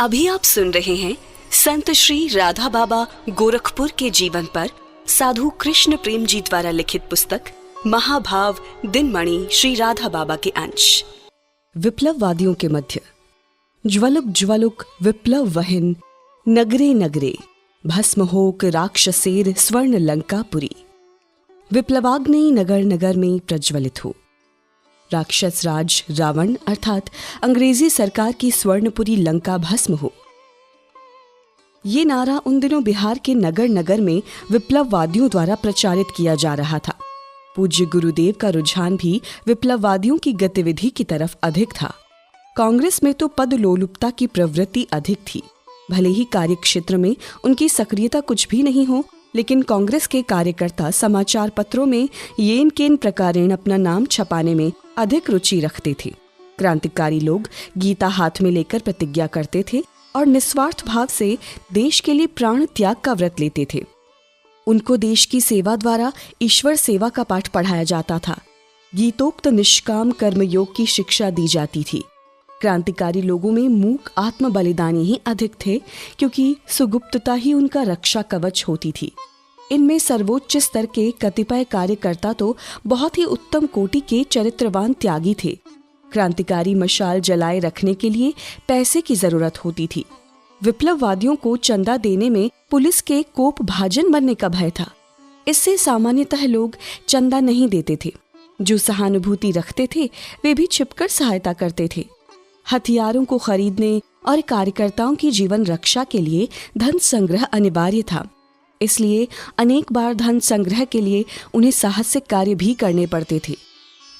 अभी आप सुन रहे हैं संत श्री राधा बाबा गोरखपुर के जीवन पर साधु कृष्ण प्रेम जी द्वारा लिखित पुस्तक महाभाव दिनमणि श्री राधा बाबा के अंश। विप्लववादियों के मध्य ज्वलुक ज्वलुक विप्लव वहिन नगरे नगरे भस्महोक राक्षसेर स्वर्ण लंकापुरी। विप्लवाग्नि नगर नगर में प्रज्वलित हो, राक्षस राज रावण अर्थात अंग्रेजी सरकार की स्वर्णपुरी लंका भस्म हो। ये नारा उन दिनों बिहार के नगर नगर में विप्लववादियों द्वारा प्रचारित किया जा रहा था। पूज्य गुरुदेव का रुझान भी विप्लववादियों की गतिविधि की तरफ अधिक था। कांग्रेस में तो पद लोलुपता की प्रवृत्ति अधिक थी। भले ही कार्यक्षेत्र में उनकी सक्रियता कुछ भी नहीं हो, लेकिन कांग्रेस के कार्यकर्ता समाचार पत्रों में येन केन प्रकारेण अपना नाम छपाने में अधिक रुचि रखते थे। क्रांतिकारी लोग गीता हाथ में लेकर प्रतिज्ञा करते थे और निस्वार्थ भाव से देश के लिए प्राण त्याग का व्रत लेते थे। उनको देश की सेवा द्वारा ईश्वर सेवा का पाठ पढ़ाया जाता था। गीतोक्त निष्काम कर्मयोग की शिक्षा दी जाती थी। क्रांतिकारी लोगों में मूक आत्म बलिदानी ही अधिक थे, क्योंकि सुगुप्तता ही उनका रक्षा कवच होती थी। इनमें सर्वोच्च स्तर के कतिपय कार्यकर्ता तो बहुत ही उत्तम कोटि के चरित्रवान त्यागी थे। क्रांतिकारी मशाल जलाए रखने के लिए पैसे की जरूरत होती थी। विप्लववादियों को चंदा देने में पुलिस के कोप भाजन बनने का भय था। इससे सामान्यतः लोग चंदा नहीं देते थे। जो सहानुभूति रखते थे वे भी छिपकर सहायता करते थे। हथियारों को खरीदने और कार्यकर्ताओं की जीवन रक्षा के लिए धन संग्रह अनिवार्य था। इसलिए अनेक बार धन संग्रह के लिए उन्हें साहसिक कार्य भी करने पड़ते थे।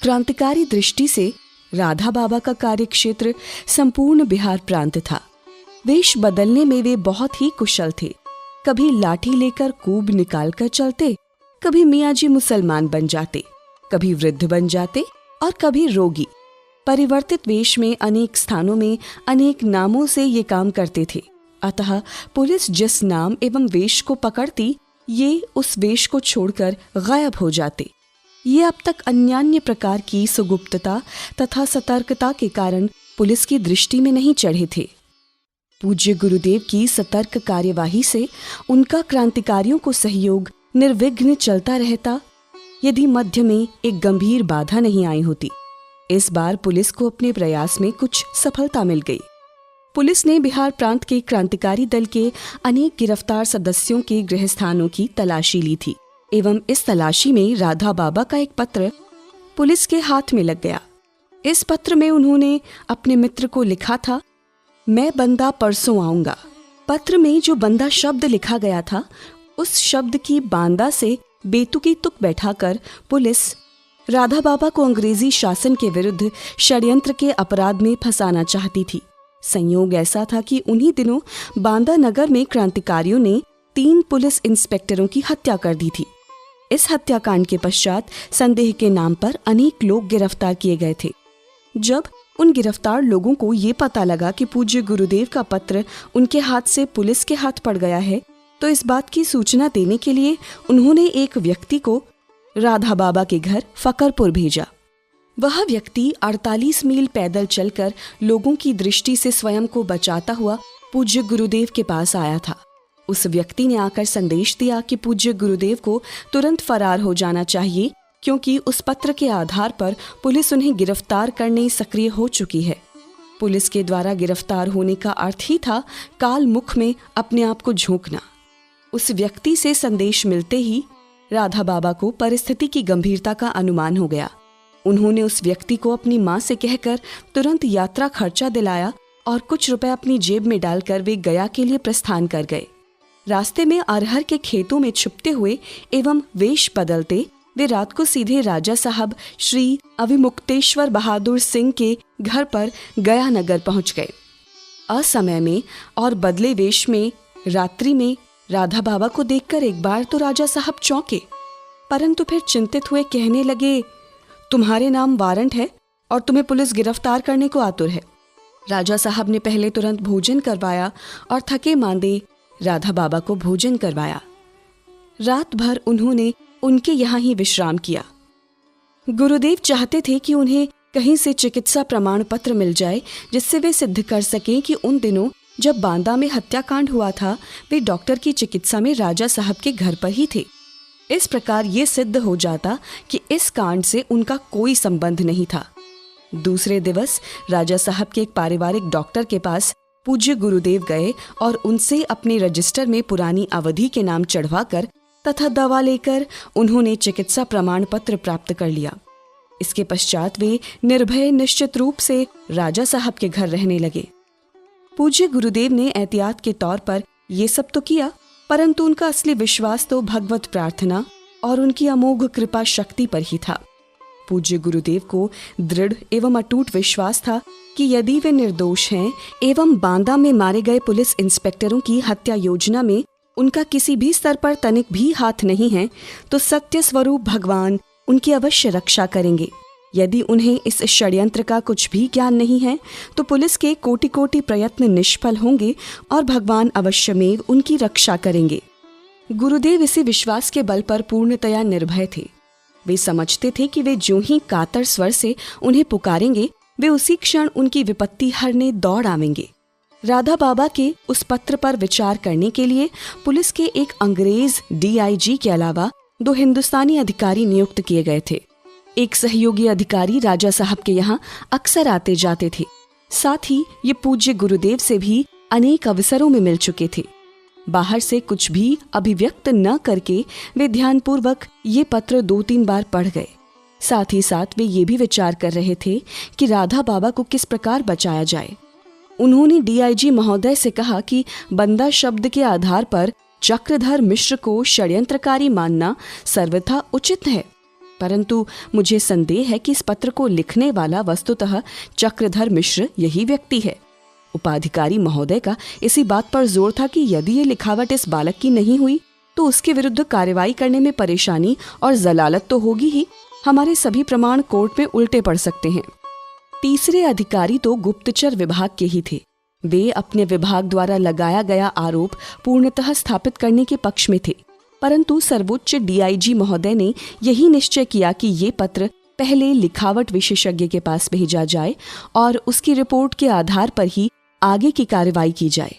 क्रांतिकारी दृष्टि से राधा बाबा का कार्यक्षेत्र संपूर्ण बिहार प्रांत था। वेश बदलने में वे बहुत ही कुशल थे। कभी लाठी लेकर कूब निकाल कर चलते, कभी मियाजी मुसलमान बन जाते, कभी वृद्ध बन जाते और कभी रोगी। परिवर्तित वेश में अनेक स्थानों में अनेक नामों से ये काम करते थे। अतः पुलिस जिस नाम एवं वेश को पकड़ती, ये उस वेश को छोड़कर गायब हो जाते। ये अब तक अन्यान्य प्रकार की सुगुप्तता तथा सतर्कता के कारण पुलिस की दृष्टि में नहीं चढ़े थे। पूज्य गुरुदेव की सतर्क कार्यवाही से उनका क्रांतिकारियों को सहयोग निर्विघ्न चलता रहता, यदि मध्य में एक गंभीर बाधा नहीं आई होती। इस बार पुलिस को अपने प्रयास में कुछ सफलता मिल गई। पुलिस ने बिहार प्रांत के क्रांतिकारी दल के अनेक गिरफ्तार सदस्यों के गृह स्थानों की तलाशी ली थी एवं इस तलाशी में राधा बाबा का एक पत्र पुलिस के हाथ में लग गया। इस पत्र में उन्होंने अपने मित्र को लिखा था, मैं बंदा परसों आऊंगा। पत्र में जो बंदा शब्द लिखा गया था, उस शब्द की बांदा से बेतुकी तुक बैठाकर पुलिस राधा बाबा को अंग्रेजी शासन के विरुद्ध षड्यंत्र के अपराध में फंसाना चाहती थी। संयोग ऐसा था कि उन्हीं दिनों बांदा नगर में क्रांतिकारियों ने 3 पुलिस इंस्पेक्टरों की हत्या कर दी थी। इस हत्याकांड के पश्चात संदेह के नाम पर अनेक लोग गिरफ्तार किए गए थे। जब उन गिरफ्तार लोगों को ये पता लगा कि पूज्य गुरुदेव का पत्र उनके हाथ से पुलिस के हाथ पड़ गया है, तो इस बात की सूचना देने के लिए उन्होंने एक व्यक्ति को राधा बाबा के घर फकरपुर भेजा। वह व्यक्ति 48 मील पैदल चलकर लोगों की दृष्टि से स्वयं को बचाता हुआ पूज्य गुरुदेव के पास आया था। उस व्यक्ति ने आकर संदेश दिया कि पूज्य गुरुदेव को तुरंत फरार हो जाना चाहिए, क्योंकि उस पत्र के आधार पर पुलिस उन्हें गिरफ्तार करने सक्रिय हो चुकी है। पुलिस के द्वारा गिरफ्तार होने का अर्थ ही था काल मुख में अपने आप को झोंकना। उस व्यक्ति से संदेश मिलते ही राधा बाबा को परिस्थिति की गंभीरता का अनुमान हो गया। उन्होंने उस व्यक्ति को अपनी मां से कहकर तुरंत यात्रा खर्चा दिलाया और कुछ रुपए अपनी जेब में डालकर वे गया के लिए प्रस्थान कर गए। रास्ते में अरहर के खेतों में छुपते हुए एवं वेश बदलते वे रात को सीधे राजा साहब श्री अविमुक्तेश्वर बहादुर सिंह के घर पर गया नगर पहुंच गए। असमय में और बदले वेश में रात्रि में राधा बाबा को देखकर एक बार तो राजा साहब चौंके, परंतु फिर चिंतित हुए कहने लगे, तुम्हारे नाम वारंट है और तुम्हें पुलिस गिरफ्तार करने को आतुर है। राजा साहब ने पहले तुरंत भोजन करवाया और थके मांदे राधा बाबा को भोजन करवाया। रात भर उन्होंने उनके यहाँ ही विश्राम किया। गुरुदेव चाहते थे कि उन्हें कहीं से चिकित्सा प्रमाण पत्र मिल जाए, जिससे वे सिद्ध कर सकें कि उन दिनों जब बांदा में हत्याकांड हुआ था वे डॉक्टर की चिकित्सा में राजा साहब के घर पर ही थे। इस प्रकार ये सिद्ध हो जाता कि इस कांड से उनका कोई संबंध नहीं था। दूसरे दिवस राजा साहब के एक पारिवारिक डॉक्टर के पास पूज्य गुरुदेव गए और उनसे अपने रजिस्टर में पुरानी अवधि के नाम चढ़वाकर तथा दवा लेकर उन्होंने चिकित्सा प्रमाण पत्र प्राप्त कर लिया। इसके पश्चात वे निर्भय निश्चित रूप से राजा साहब के घर रहने लगे। पूज्य गुरुदेव ने एहतियात के तौर पर ये सब तो किया, परंतु उनका असली विश्वास तो भगवत प्रार्थना और उनकी अमोघ कृपा शक्ति पर ही था। पूज्य गुरुदेव को दृढ़ एवं अटूट विश्वास था कि यदि वे निर्दोष हैं एवं बांदा में मारे गए पुलिस इंस्पेक्टरों की हत्या योजना में उनका किसी भी स्तर पर तनिक भी हाथ नहीं है, तो सत्य स्वरूप भगवान उनकी अवश्य रक्षा करेंगे। यदि उन्हें इस षड्यंत्र का कुछ भी ज्ञान नहीं है तो पुलिस के कोटि कोटि प्रयत्न निष्फल होंगे और भगवान अवश्यमेव उनकी रक्षा करेंगे। गुरुदेव इसी विश्वास के बल पर पूर्णतया निर्भय थे। वे समझते थे कि वे जो ही कातर स्वर से उन्हें पुकारेंगे वे उसी क्षण उनकी विपत्ति हरने दौड़ आवेंगे। राधा बाबा के उस पत्र पर विचार करने के लिए पुलिस के एक अंग्रेज DIG के अलावा 2 हिंदुस्तानी अधिकारी नियुक्त किए गए थे। एक सहयोगी अधिकारी राजा साहब के यहाँ अक्सर आते जाते थे। साथ ही ये पूज्य गुरुदेव से भी अनेक अवसरों में मिल चुके थे। बाहर से कुछ भी अभिव्यक्त न करके वे ध्यानपूर्वक ये पत्र 2-3 बार पढ़ गए। साथ ही साथ वे ये भी विचार कर रहे थे कि राधा बाबा को किस प्रकार बचाया जाए। उन्होंने DIG महोदय से कहा कि बंदा शब्द के आधार पर चक्रधर मिश्र को षड्यंत्रकारी मानना सर्वथा उचित है, परंतु मुझे संदेह है कि इस पत्र को लिखने वाला वस्तुतः चक्रधर मिश्र यही व्यक्ति है। उपाधिकारी महोदय का इसी बात पर जोर था कि यदि ये लिखावट इस बालक की नहीं हुई तो उसके विरुद्ध कार्रवाई करने में परेशानी और जलालत तो होगी ही। हमारे सभी प्रमाण कोर्ट में उल्टे पड़ सकते हैं। तीसरे अधिकारी तो गुप्तचर विभाग के ही थे। वे अपने विभाग द्वारा लगाया गया आरोप पूर्णतः स्थापित करने के पक्ष में थे, परंतु सर्वोच्च DIG महोदय ने यही निश्चय किया कि ये पत्र पहले लिखावट विशेषज्ञ के पास भेजा जाए और उसकी रिपोर्ट के आधार पर ही आगे की कार्रवाई की जाए।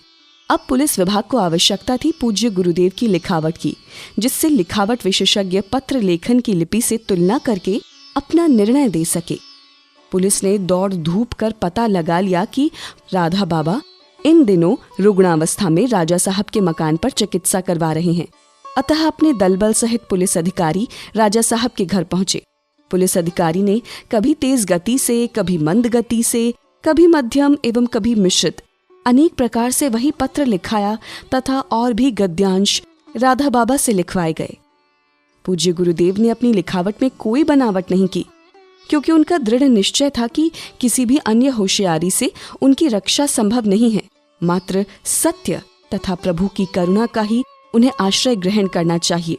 अब पुलिस विभाग को आवश्यकता थी पूज्य गुरुदेव की लिखावट की, जिससे लिखावट विशेषज्ञ पत्र लेखन की लिपि से तुलना करके अपना निर्णय दे सके। पुलिस ने दौड़ धूप कर पता लगा लिया कि राधा बाबा इन दिनों रुग्णावस्था में राजा साहब के मकान पर चिकित्सा करवा रहे हैं। अतः अपने दलबल सहित पुलिस अधिकारी राजा साहब के घर पहुंचे। पुलिस अधिकारी ने कभी तेज गति से, कभी मंद गति से, कभी मध्यम एवं कभी मिश्रित अनेक प्रकार से वही पत्र लिखाया तथा और भी गद्यांश राधा बाबा से लिखवाए गए। पूज्य गुरुदेव ने अपनी लिखावट में कोई बनावट नहीं की, क्योंकि उनका दृढ़ निश्चय था कि किसी भी अन्य होशियारी से उनकी रक्षा संभव नहीं है। मात्र सत्य तथा प्रभु की करुणा का ही उन्हें आश्रय ग्रहण करना चाहिए।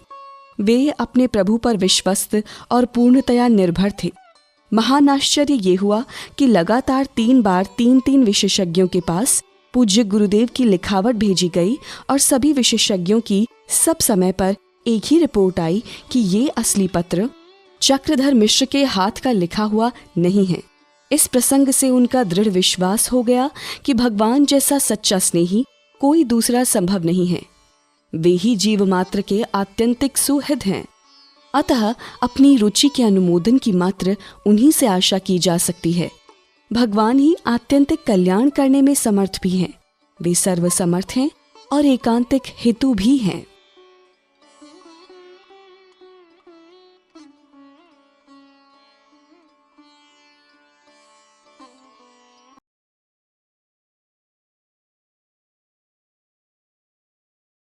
वे अपने प्रभु पर विश्वस्त और पूर्णतया निर्भर थे। महान आश्चर्य ये हुआ कि लगातार 3 बार 3-3 विशेषज्ञों के पास पूज्य गुरुदेव की लिखावट भेजी गई और सभी विशेषज्ञों की सब समय पर एक ही रिपोर्ट आई कि ये असली पत्र चक्रधर मिश्र के हाथ का लिखा हुआ नहीं है। इस प्रसंग से उनका दृढ़ विश्वास हो गया कि भगवान जैसा सच्चा स्नेही कोई दूसरा संभव नहीं है। वे ही जीव मात्र के आत्यंतिक सुहृद हैं। अतः अपनी रुचि के अनुमोदन की मात्र उन्हीं से आशा की जा सकती है। भगवान ही आत्यंतिक कल्याण करने में समर्थ भी हैं। वे सर्वसमर्थ हैं और एकांतिक हेतु भी हैं।